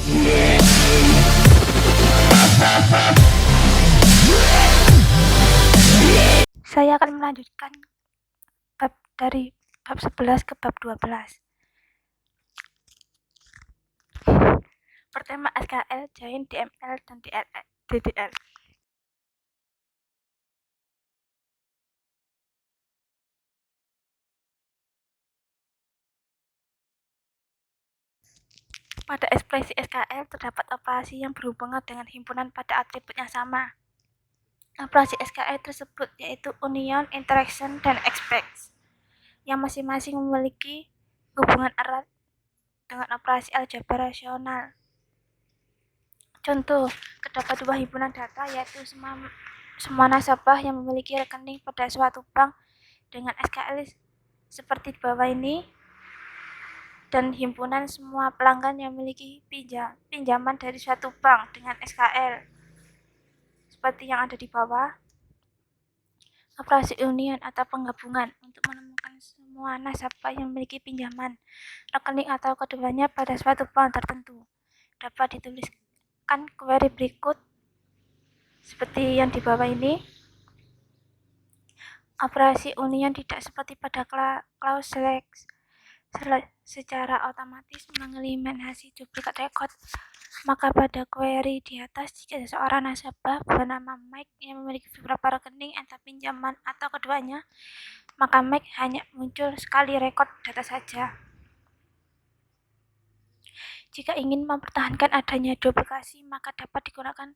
Saya akan melanjutkan dari bab 11 ke bab 12. Pertama SKL, Join, DML, dan DDL. Pada ekspresi SKL terdapat operasi yang berhubungan dengan himpunan pada atribut yang sama. Operasi SKL tersebut yaitu union, interaction, dan expect, yang masing-masing memiliki hubungan erat dengan operasi aljabar rasional. Contoh, terdapat dua himpunan data yaitu semua nasabah yang memiliki rekening pada suatu bank dengan SKL seperti di bawah ini, dan himpunan semua pelanggan yang memiliki pinjaman dari suatu bank dengan SKL seperti yang ada di bawah. Operasi union atau penggabungan untuk menemukan semua nasabah yang memiliki pinjaman, rekening atau keduanya pada suatu bank tertentu. Dapat dituliskan query berikut seperti yang di bawah ini. Operasi union tidak seperti pada clause select secara otomatis mengeliminasi duplikat rekod. Maka pada query di atas, jika seseorang nasabah bernama Mike yang memiliki beberapa rekening entah pinjaman atau keduanya, maka Mike hanya muncul sekali rekod data saja. Jika ingin mempertahankan adanya duplikasi, maka dapat digunakan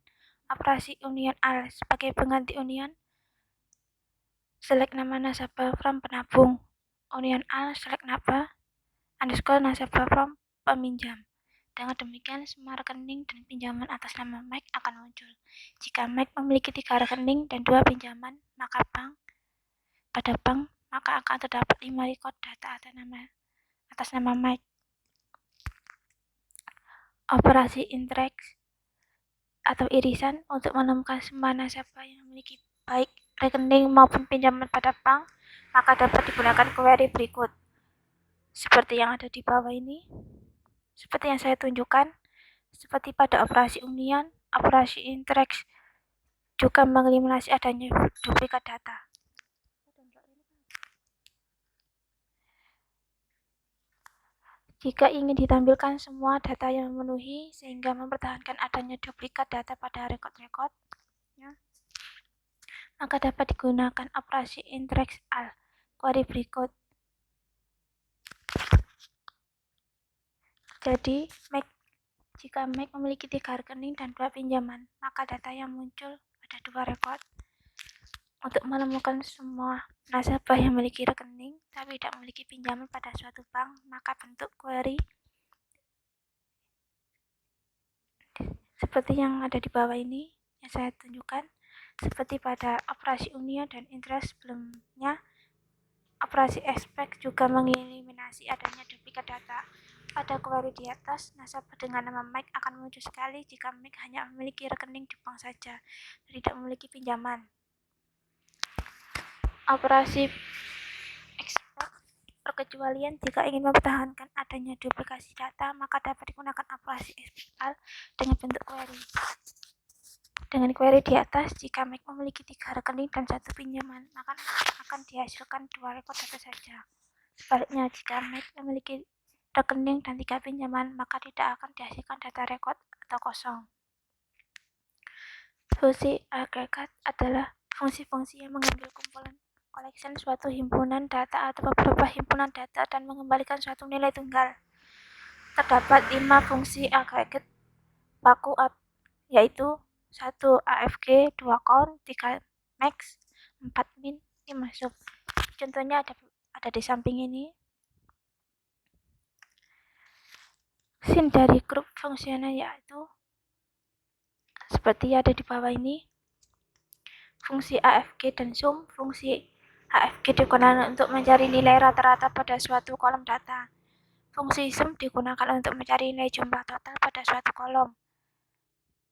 operasi union all sebagai pengganti union. Select nama nasabah from penabung, union all select nama underscore nasabah from peminjam. Dengan demikian, semua rekening dan pinjaman atas nama Mike akan muncul. Jika Mike memiliki 3 rekening dan 2 pinjaman, maka akan terdapat 5 rekod data atas nama Mike. Operasi interact atau irisan untuk menemukan semua nasabah yang memiliki baik rekening maupun pinjaman pada bank, maka dapat digunakan query berikut seperti yang ada di bawah ini. Seperti yang saya tunjukkan, seperti pada operasi union, operasi interact juga mengeliminasi adanya duplikat data. Jika ingin ditampilkan semua data yang memenuhi sehingga mempertahankan adanya duplikat data pada rekod-rekod, maka dapat digunakan operasi interact all query berikut. Jadi, jika Mike memiliki 3 rekening dan 2 pinjaman, maka data yang muncul ada 2 rekod. Untuk menemukan semua nasabah yang memiliki rekening tapi tidak memiliki pinjaman pada suatu bank, maka bentuk query seperti yang ada di bawah ini yang saya tunjukkan. Seperti pada operasi union dan interest sebelumnya, operasi expect juga mengeliminasi adanya duplikat data. Pada query di atas, nasabah dengan nama Mike akan muncul sekali jika Mike hanya memiliki rekening di bank saja dan tidak memiliki pinjaman. Operasi export perkecualian jika ingin mempertahankan adanya duplikasi data, maka dapat digunakan operasi export dengan bentuk query. Dengan query di atas, jika Mike memiliki 3 rekening dan 1 pinjaman, maka akan dihasilkan 2 rekod data saja. Sebaliknya, jika Mike memiliki rekening dan 3 pinjaman, maka tidak akan dihasilkan data rekod atau kosong. Fungsi agregat adalah fungsi-fungsi yang mengambil kumpulan collection suatu himpunan data atau beberapa himpunan data dan mengembalikan suatu nilai tunggal. Terdapat 5 fungsi agregat baku, yaitu 1 AFG, 2 count, 3 max, 4 min, 5 sub. Contohnya ada di samping ini. Sin dari grup fungsional yaitu seperti ada di bawah ini. Fungsi AFG dan sum. Fungsi AFG digunakan untuk mencari nilai rata-rata pada suatu kolom data. Fungsi sum digunakan untuk mencari nilai jumlah total pada suatu kolom.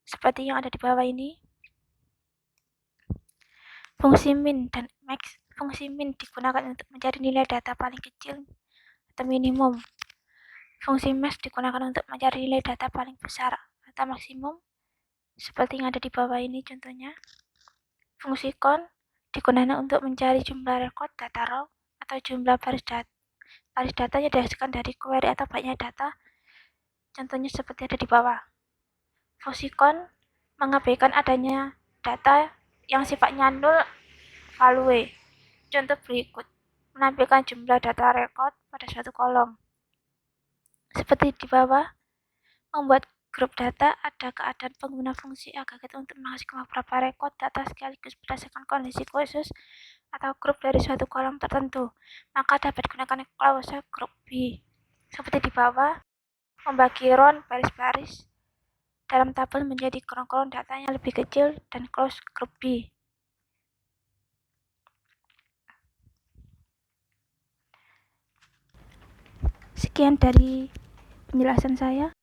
Seperti yang ada di bawah ini. Fungsi min dan max. Fungsi min digunakan untuk mencari nilai data paling kecil atau minimum. Fungsi mesh digunakan untuk mencari nilai data paling besar atau maksimum, seperti yang ada di bawah ini contohnya. Fungsi count digunakan untuk mencari jumlah rekod data raw atau jumlah baris data yang dihasilkan dari query atau banyaknya data, contohnya seperti ada di bawah. Fungsi count mengabaikan adanya data yang sifatnya null value. Contoh berikut, menampilkan jumlah data rekod pada suatu kolom. Seperti di bawah, membuat grup data ada keadaan pengguna fungsi agregat untuk menghasilkan beberapa rekod data sekaligus berdasarkan kondisi khusus atau grup dari suatu kolom tertentu, maka dapat digunakan klause grup B. Seperti di bawah, membagi row baris-baris dalam tabel menjadi kolom-kolom data yang lebih kecil dan close grup B. Sekian dari penjelasan saya.